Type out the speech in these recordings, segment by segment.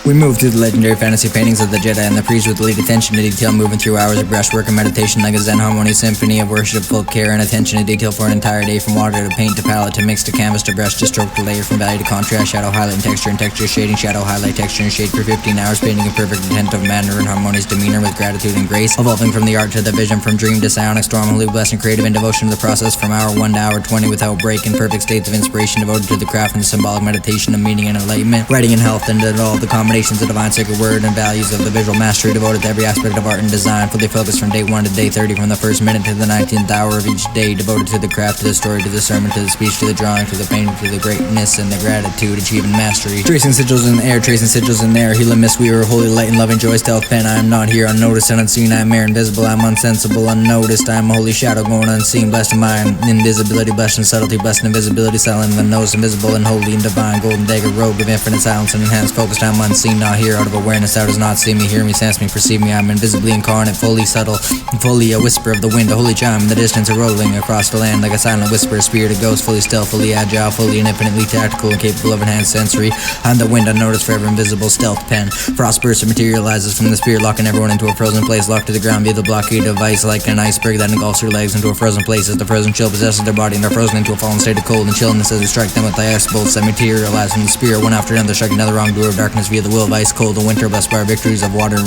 We move through the legendary fantasy paintings of the Jedi and the priest with elite attention to detail, moving through hours of brushwork and meditation like a Zen harmonious symphony of worshipful care and attention to detail for an entire day, from water to paint to palette to mix to canvas to brush to stroke to layer, from value to contrast, shadow highlight and texture shading, shadow highlight texture and shade for 15 hours, painting a perfect intent of manner and harmonious demeanor with gratitude and grace, evolving from the art to the vision, from dream to psionic storm, holy blessed and creative in devotion to the process, from hour 1 to hour 20 without break, in perfect states of inspiration devoted to the craft and the symbolic meditation of meaning and enlightenment, writing in health and all the combinations of divine sacred word and values of the visual mastery, devoted to every aspect of art and design, fully focused from day 1 to day 30, from the first minute to the 19th hour of each day, devoted to the craft, to the story, to the sermon, to the speech, to the drawing, to the painting, to the greatness and the gratitude, achieving mastery, tracing sigils in the air, tracing sigils in the air, healing mist, we are holy light and loving joy, stealth pen, I am not here, unnoticed and unseen, I am air invisible, I am unsensible, unnoticed, I am a holy shadow going unseen, blessed in my invisibility, blessed in subtlety, blessed in invisibility, silent in the nose, invisible and holy and divine, golden dagger, robe of infinite silence and enhanced, focused, I am unseen, not here, out of awareness, thou does not see me, hear me, sense me, perceive me, I am invisibly incarnate, fully subtle, fully a whisper of the wind, a holy chime in the distance, a rolling across the land like a silent whisper, a spirit, a ghost, fully stealth, fully agile, fully and infinitely tactical and capable of enhanced sensory, I'm the wind unnoticed, forever invisible, stealth pen, frost bursts and materializes from the spirit, locking everyone into a frozen place, locked to the ground via the blockade of ice, like an iceberg that engulfs their legs into a frozen place, as the frozen chill possesses their body and they're frozen into a fallen state of cold and chilliness as we strike them with the ice bolts that materialize from the spirit, one after another, striking another wrongdoer of darkness via the will of ice, cold and winter, blessed by our victories of water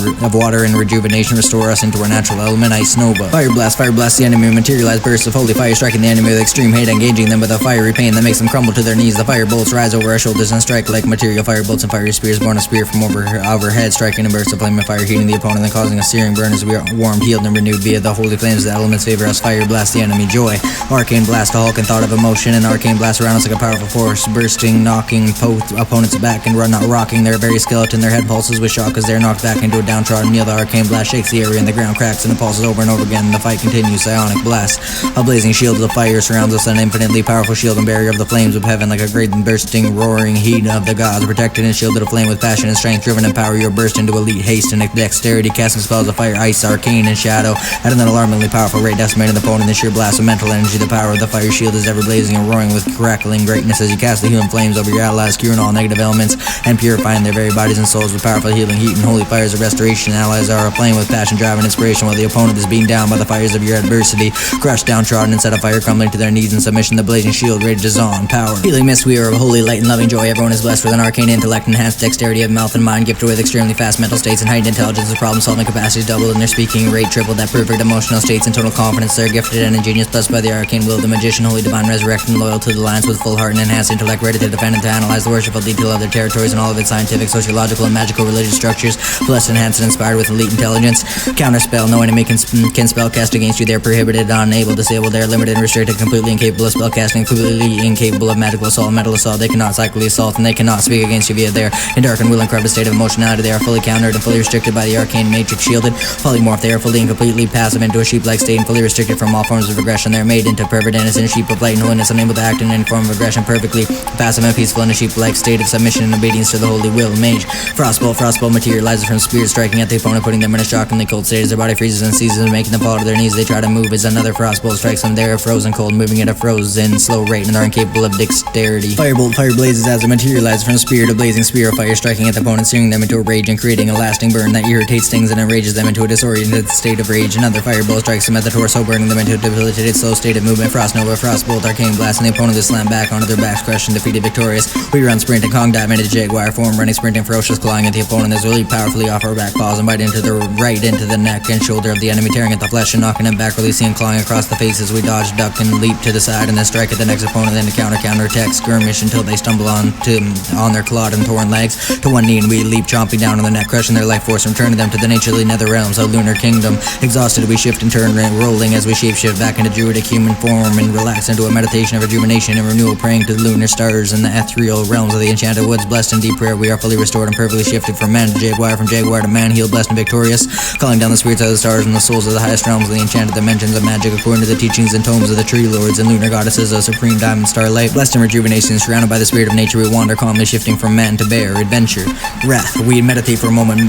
and rejuvenation, restore us into our natural element, ice nova, fire blast the enemy, materialize bursts of holy fire, striking the enemy with extreme hate, engaging them with a fiery pain that makes them crumble to their knees, the fire bolts rise over our shoulders and strike like material fire bolts and fiery spears, born a spear from overhead, striking a burst of flame and fire, heating the opponent and causing a searing burn as we are warmed, healed and renewed via the holy flames. The elements favor us, fire blast the enemy, joy, arcane blast, a hulk and thought of emotion, and arcane blast around us like a powerful force, bursting, knocking opponents back and not rocking their very skeleton, their head pulses with shock as they're knocked back into a downtrodden meal. The arcane blast shakes the area and the ground cracks and it pulses over and over again. The fight continues, psionic blast, a blazing shield of fire surrounds us, an infinitely powerful shield and barrier of the flames of heaven, like a great and bursting roaring heat of the gods, protected and shielded aflame with passion and strength, driven and power, you're burst into elite haste and dexterity, casting spells of fire, ice, arcane and shadow at an alarmingly powerful rate, decimating the opponent in the sheer blast of mental energy. The power of the fire shield is ever blazing and roaring with crackling greatness as you cast the healing flames over your allies, curing all negative elements and purifying their very bodies and souls with powerful healing heat and holy fires of restoration. Allies are aflame with passion, drive and inspiration, while the opponent is being down by the fires of your adversity, crushed, downtrodden, and set afire, crumbling to their knees in submission. The blazing shield rages on, power, healing mist, we are of holy light and loving joy. Everyone is blessed with an arcane intellect, enhanced dexterity of mouth and mind, gifted with extremely fast mental states and heightened intelligence, problem-solving capacities doubled and their speaking rate tripled, that perfect emotional states and total confidence. They're gifted and ingenious, blessed by the arcane will of the magician, holy divine resurrection, loyal to the lines with full heart and enhanced intellect, ready to defend and to analyze the worshipful detail of their territories and all of its scientific, sociological, and magical religious structures, blessed, enhanced, and inspired with elite intelligence. Counterspell, no enemy can spell cast against you. They're prohibited, unable, disabled, they're limited and restricted, completely incapable of spell casting, completely incapable of magical assault, mental assault. They cannot psychically assault and they cannot speak against you via their darkened will and corrupted state of emotionality. They are fully countered and fully restricted by the arcane matrix, shielded, polymorph. They are fully and completely passive into a sheep-like state and fully restricted from all forms of aggression. They are made into perfect innocent sheep of light and holiness, unable to act in any form of aggression, perfectly passive and peaceful in a sheep-like state of submission and obedience to the holy will. Mage, frostbolt materializes from spirit, striking at the opponent, putting them in a shockingly cold state as their body freezes and seizes, making them fall to their knees. They try to move as another frostbolt strikes them. They are frozen cold, moving at a frozen slow rate, and are incapable of dexterity. Firebolt, fire blazes as it materializes from spirit, a blazing spear of fire, striking at the opponent, searing them into a rage and creating a lasting burn that irritates, stings, and enrages them into a disoriented state of rage. Another firebolt strikes them at the torso, burning them into a debilitated slow state of movement. Frost nova, frostbolt, arcane blast, and the opponent is slammed back onto their backs, crushed and defeated, victorious. We run sprint and Kong dive into jaguar form, running, sprinting, ferocious, clawing at the opponent as really powerfully off our back paws and bite into the right into the neck and shoulder of the enemy, tearing at the flesh and knocking him back, releasing and clawing across the face as we dodge, duck, and leap to the side and then strike at the next opponent, then to counter-attack, skirmish until they stumble on their clawed and torn legs to one knee, and we leap, chomping down on the neck, crushing their life force, returning them to the naturally nether realms of lunar kingdom. Exhausted, we shift and turn, rolling as we shapeshift back into druidic human form and relax into a meditation of rejuvenation and renewal, praying to the lunar stars and the ethereal realms of the enchanted woods. Blessed in deep prayer, we are fully restored and perfectly shifted from man to jaguar, from jaguar to man, healed, blessed, and victorious, calling down the spirits of the stars and the souls of the highest realms of the enchanted dimensions of magic, according to the teachings and tomes of the tree lords and lunar goddesses of supreme diamond starlight. Blessed in rejuvenation, surrounded by the spirit of nature, we wander calmly, shifting from man to bear, adventure, wrath. We meditate for a moment,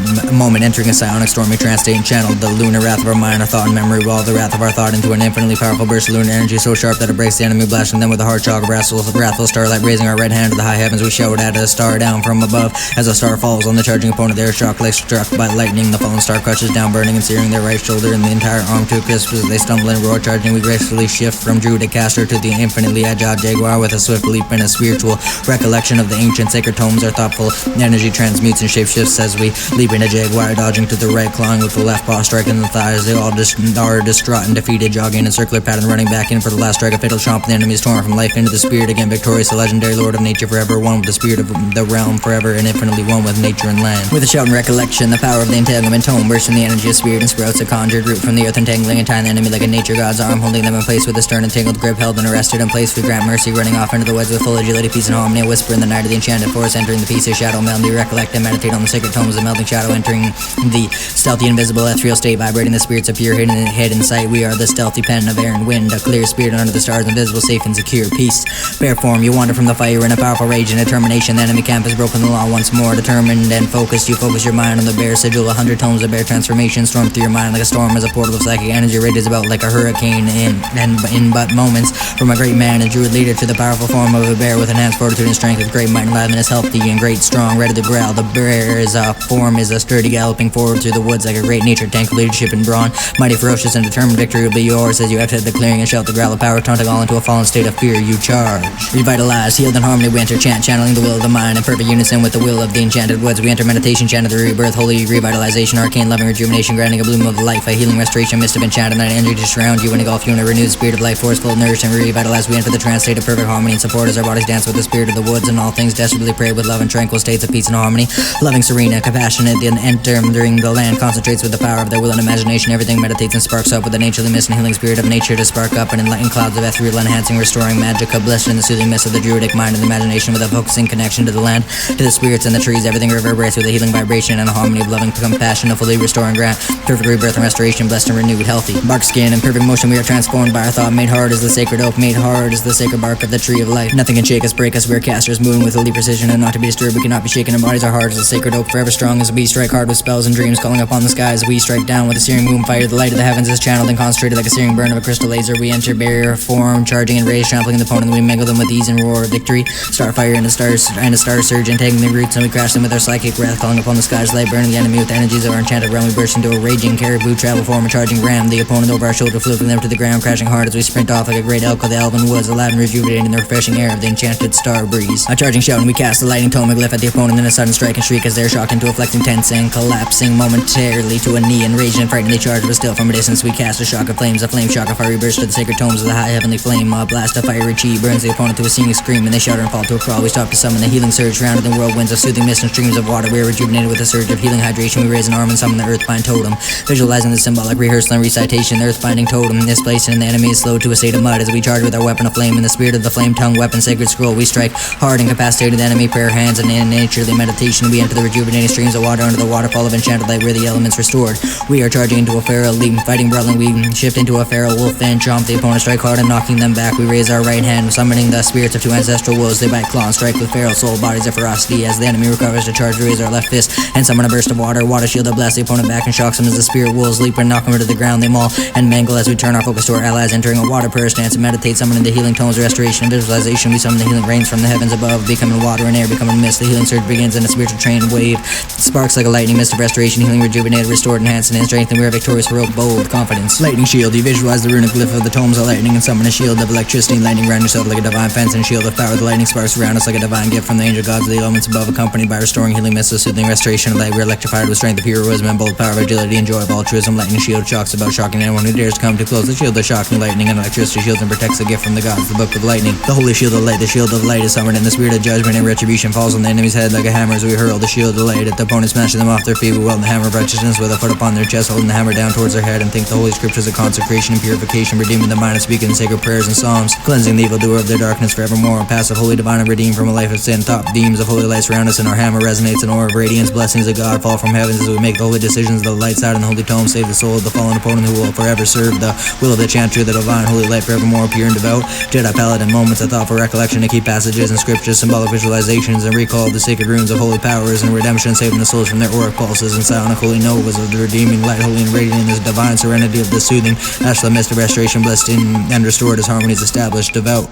entering a psionic stormy trance state and channel the lunar wrath of our mind, our thought and memory, while the wrath of our thought into an infinitely powerful burst of lunar energy so sharp that it breaks the enemy, blasting them with a hard shock of wrathful starlight. Raising our red hand to the high heavens, we shout at a star down from above as a star falls on the charging opponent. They are shocked like struck by lightning. The fallen star crushes down, burning and searing their right shoulder and the entire arm to a crisp as they stumble and roar. Charging, we gracefully shift from druidic caster to the infinitely agile jaguar with a swift leap and a spiritual recollection of the ancient sacred tomes. Our thoughtful energy transmutes and shapeshifts as we leap into jaguar, dodging to the right, clawing with the left paw, striking the thighs. They all are distraught and defeated, jogging in a circular pattern, running back in for the last strike. A fatal chomp. The enemy is torn from life into the spirit again, victorious, the legendary lord of nature, forever one with the spirit of the realm, forever and infinitely one with nature and land. With a shout and recollection, the power of the entanglement tome bursts from the energy of spirit and sprouts a conjured root from the earth, entangling and tying the enemy like a nature god's arm, holding them in place with a stern and tangled grip, held and arrested in place. We grant mercy, running off into the woods with full agility, peace and harmony. A whisper in the night of the enchanted forest, entering the peace of shadow melody. Recollect and meditate on the sacred tomes of melting shadow, entering the stealthy, invisible, ethereal state, vibrating the spirits of pure hidden sight. We are the stealthy pen of air and wind, a clear spirit under the stars, invisible, safe and secure. Peace, bare form, you wander from the fire in a powerful rage and determination. The enemy camp has broken the law once more, determined and focused. You focus your mind on the bare sigil, 100 tomes of bare transformation storm through your mind like a storm as a portal of psychic energy rages about like a hurricane in but moments. From a great man and druid leader to the powerful form of a bear with enhanced fortitude and strength, with great might and liveliness, healthy and great strong, ready to growl. The bear's form is a sturdy galloping forward through the woods like a great nature tank of leadership and brawn. Mighty, ferocious, and determined victory will be yours as you enter the clearing and shout the growl of power, taunting all into a fallen state of fear. You charge. Revitalized, healed in harmony, we enter chant, channeling the will of the mind in perfect unison with the will of the enchanted woods. We enter meditation, chant of the rebirth, holy revitalization, arcane loving rejuvenation, granting a bloom of life, a healing restoration, mist of enchanted night energy to surround you and engulf you in a renewed spirit of life force, full, nourished and revitalized. We enter the trance state of perfect harmony and support as our bodies dance with the spirit of the woods, and all things desperately pray with love and tranquil states of peace and harmony. Loving, serene, and compassionate, then entering the land concentrates with the power of their will and imagination. Everything meditates and sparks up with the nature of the mist and healing spirit of nature to spark up and enlighten clouds of ethereal, enhancing, restoring magic, blessed in the soothing mist of the druidic mind and imagination, with a focusing connection to the land, to the spirits and the trees. Everything reverberates with a healing vibration and a harmony of loving compassion, to fully restore and grant perfect rebirth and restoration, blessed and renewed, healthy. Bark skin and perfect motion, we are transformed by our thought, made hard as the sacred oak, made hard as the sacred bark of the tree of life. Nothing can shake us, break us, we are casters, moving with holy precision and not to be disturbed. We cannot be shaken, our bodies are hard as the sacred oak, forever strong as we strike hard with spells and dreams, calling upon the skies. We strike down with a searing moon fire, the light of the heavens is channeled and concentrated like a searing burn of a crystal laser. We enter barrier form, charging and rage, trampling the opponent, we mingle them with ease and roar of victory. Starfire and a star surge, entangling the roots, and we crash them with our psychic wrath, calling upon the skies light, burning the enemy with the energies of our enchanted realm. We burst into a raging caribou, travel form, a charging ram, the opponent over our shoulder, flipping them to the ground, crashing hard as we sprint off like a great elk of the elven woods, aladdin rejuvenating in the refreshing air of the enchanted star breeze. A charging shout, and we cast the lightning tome glyph at the opponent in a sudden strike and shriek as they're shocked into a flexing tense and collapsing momentarily to a knee, enraged and frighteningly charged, but still from a distance we cast a shock of flames, a flame shock of fiery burst to the sacred tomes of the high heavenly flame. A blast of fiery chi burns the opponent to a singing scream, and they shudder and fall to a crawl. We stop to summon the healing surge, surrounded in whirlwinds of soothing mist and streams of water. We are rejuvenated with a surge of healing hydration. We raise an arm and summon the earthbind totem, visualizing the symbolic rehearsal and recitation. The earthbinding totem is placed, and the enemy is slowed to a state of mud as we charge with our weapon of flame. In the spirit of the flame tongue weapon sacred scroll, we strike hard and incapacitated the enemy. Prayer hands and in naturally meditation, we enter the rejuvenating streams of water under the waterfall of enchanted light, where the elements restored. We are charging into a feral leap, fighting brawling. We shift into a feral wolf and chomp the opponent, strike hard and knocking them back. We raise our right hand, summoning the spirits of two ancestral wolves. They bite, claw, and strike with feral soul bodies of ferocity. As the enemy recovers to charge, we raise our left fist and summon a burst of water shield that blasts the opponent back and shocks him as the spirit wolves leap and knock him to the ground. They maul and mangle as we turn our focus to our allies, entering a water prayer stance and meditate, summoning the healing tones, restoration, and visualization. We summon the healing rains from the heavens above, becoming water and air, becoming mist. The healing surge begins in a spiritual train wave, sparks like a lightning mist of restoration, healing, rejuvenated, restored, enhanced, and in strength, and we are victorious, heroic, bold, confidence. Lightning shield, you visualize the runic glyph of the tomes of lightning and summon a shield of electricity and lightning around yourself like a divine fence, and shield of power. The lightning sparks around us like a divine gift from the angel gods of the elements above, accompanied by restoring healing mist of soothing restoration of light. We are electrified with strength of pure wisdom and bold power of agility and joy of altruism. Lightning shield shocks about shocking anyone who dares come too close. The shield of shocking lightning and electricity shields and protects the gift from the gods, the book of lightning. The holy shield of light, the shield of light is summoned, and the spirit of judgment and retribution falls on the enemy's head like a hammer as we hurl the shield of light at the opponent, smashing them off their feet. We wield the hammer of righteousness with a foot upon their chest, holding the hammer down towards their head, and think the holy scriptures of consecration and purification, redeeming the mind and speaking sacred prayers and psalms, cleansing the evildoer of their darkness forevermore. Passive, holy, divine, and redeemed from a life of sin. Top beams of holy light surround us, and our hammer resonates an aura of radiance. Blessings of God fall from heavens as we make the holy decisions of the light side and the holy tome. Save the soul of the fallen opponent who will forever serve the will of the chanter, the divine holy light forevermore, pure and devout. Jedi paladin moments of thoughtful recollection to key passages and scriptures, symbolic visualizations, and recall of the sacred runes of holy powers and redemption, saving the souls from their auric pulses and psionic holy novas of the redeeming light, holy and radiant in this divine serenity of the soothing ash, the mist of restoration, blessed in and restored as harmony is established, devout.